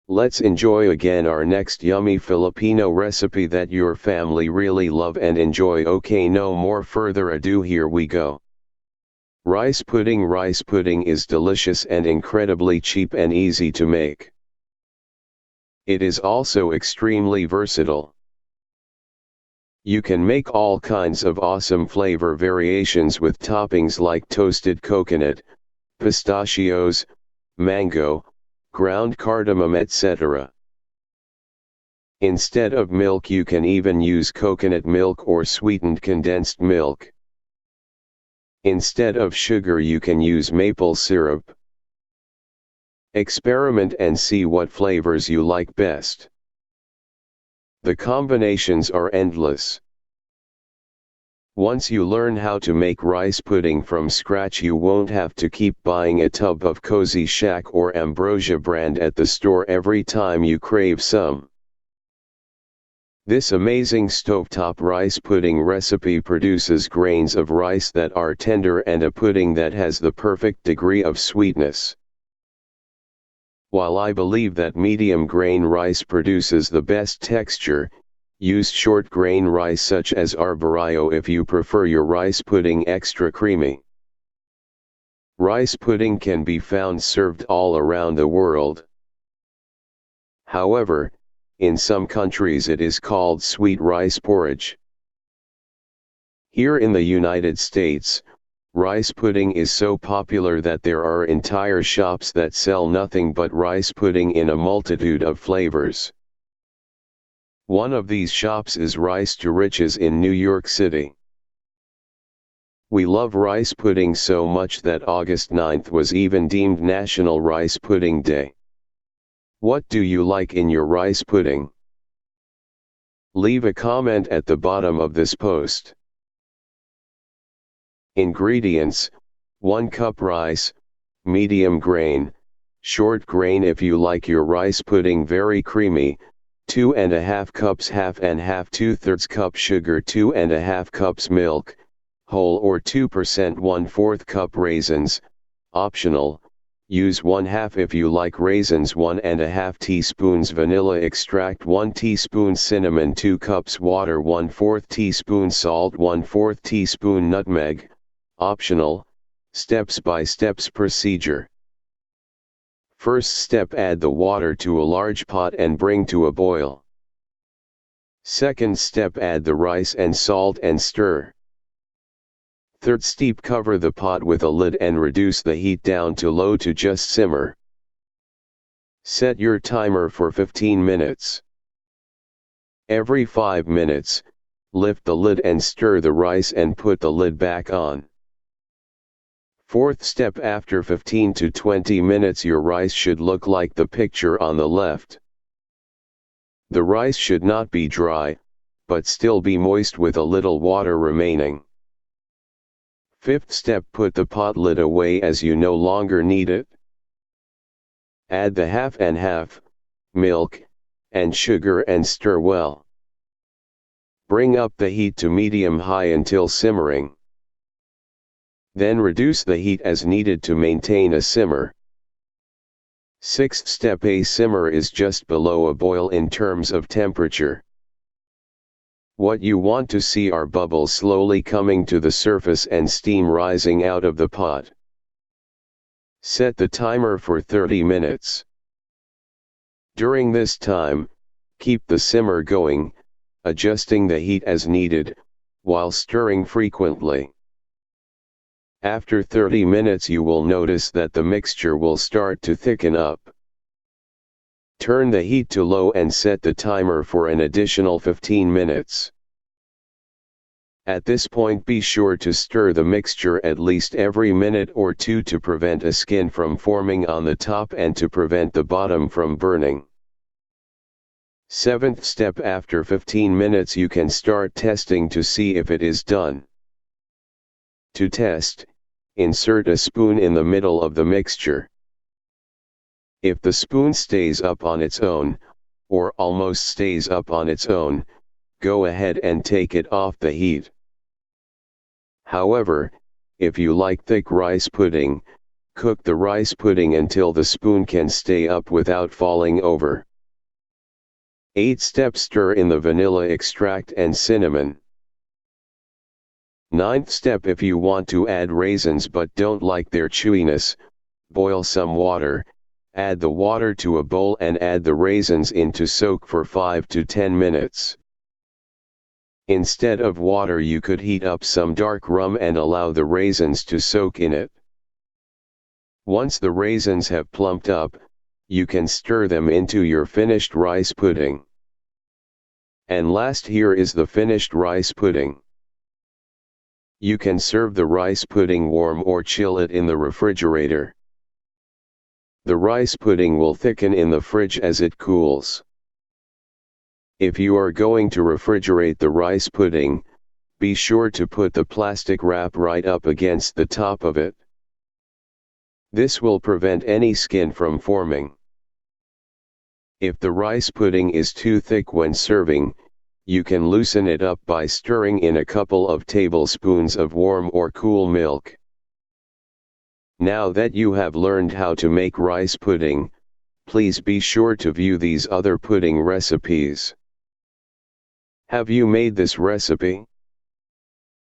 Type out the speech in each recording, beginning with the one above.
Let's enjoy again our next yummy Filipino recipe that your family really love and enjoy. Okay, no more further ado, here we go. Rice pudding. Rice pudding is delicious and incredibly cheap and easy to make. It is also extremely versatile. You can make all kinds of awesome flavor variations with toppings like toasted coconut, pistachios, mango, ground cardamom, etc. Instead of milk, you can even use coconut milk or sweetened condensed milk. Instead of sugar, you can use maple syrup. Experiment and see what flavors you like best. The combinations are endless. Once you learn how to make rice pudding from scratch, you won't have to keep buying a tub of Cozy Shack or Ambrosia brand at the store every time you crave some. This amazing stovetop rice pudding recipe produces grains of rice that are tender and a pudding that has the perfect degree of sweetness. While I believe that medium grain rice produces the best texture, use short grain rice such as arborio if you prefer your rice pudding extra creamy. Rice pudding can be found served all around the world. However, in some countries it is called sweet rice porridge. Here in the United States, rice pudding is so popular that there are entire shops that sell nothing but rice pudding in a multitude of flavors. One of these shops is Rice to Riches in New York City. We love rice pudding so much that August 9th was even deemed National Rice Pudding Day. What do you like in your rice pudding? Leave a comment at the bottom of this post. Ingredients: 1 cup rice, medium grain, short grain if you like your rice pudding very creamy, 2½ cups half and half 2/3 cup sugar, 2½ cups milk, whole or 2%, 1/4 cup raisins, optional, use 1/2 if you like raisins, 1½ teaspoons vanilla extract, 1 teaspoon cinnamon, 2 cups water, 1/4 teaspoon salt, 1/4 teaspoon nutmeg, optional. Steps by steps procedure. First step: add the water to a large pot and bring to a boil. Second step: add the rice and salt and stir. Third step: cover the pot with a lid and reduce the heat down to low to just simmer. Set your timer for 15 minutes. Every 5 minutes, lift the lid and stir the rice and put the lid back on. Fourth step: after 15 to 20 minutes your rice should look like the picture on the left. The rice should not be dry, but still be moist with a little water remaining. Fifth step: put the pot lid away as you no longer need it. Add the half and half, milk, and sugar and stir well. Bring up the heat to medium-high until simmering. Then reduce the heat as needed to maintain a simmer. Sixth step: a simmer is just below a boil in terms of temperature. What you want to see are bubbles slowly coming to the surface and steam rising out of the pot. Set the timer for 30 minutes. During this time, keep the simmer going, adjusting the heat as needed, while stirring frequently. After 30 minutes you will notice that the mixture will start to thicken up. Turn the heat to low and set the timer for an additional 15 minutes. At this point be sure to stir the mixture at least every minute or two to prevent a skin from forming on the top and to prevent the bottom from burning. Seventh step: after 15 minutes you can start testing to see if it is done. To test, insert a spoon in the middle of the mixture. If the spoon stays up on its own, or almost stays up on its own, go ahead and take it off the heat. However, if you like thick rice pudding, Cook the rice pudding until the spoon can stay up without falling over. 8 step stir in the vanilla extract and cinnamon. 9th step, if you want to add raisins but don't like their chewiness, boil some water, add the water to a bowl and add the raisins in to soak for 5 to 10 minutes. Instead of water, you could heat up some dark rum and allow the raisins to soak in it. Once the raisins have plumped up, you can stir them into your finished rice pudding. And last, here is the finished rice pudding. You can serve the rice pudding warm or chill it in the refrigerator. The rice pudding will thicken in the fridge as it cools. If you are going to refrigerate the rice pudding, be sure to put the plastic wrap right up against the top of it. This will prevent any skin from forming. If the rice pudding is too thick when serving, you can loosen it up by stirring in a couple of tablespoons of warm or cool milk. Now that you have learned how to make rice pudding, please be sure to view these other pudding recipes. Have you made this recipe?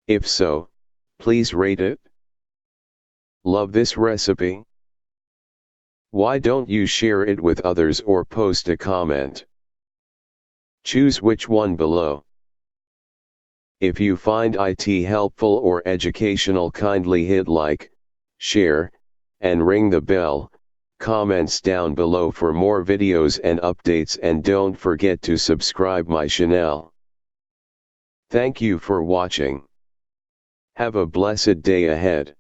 If so, please rate it. Love this recipe? Why don't you share it with others or post a comment? Choose which one below. If you find it helpful or educational, kindly hit like, share, and ring the bell. Comments down below for more videos and updates, and don't forget to subscribe my channel. Thank you for watching. Have a blessed day ahead.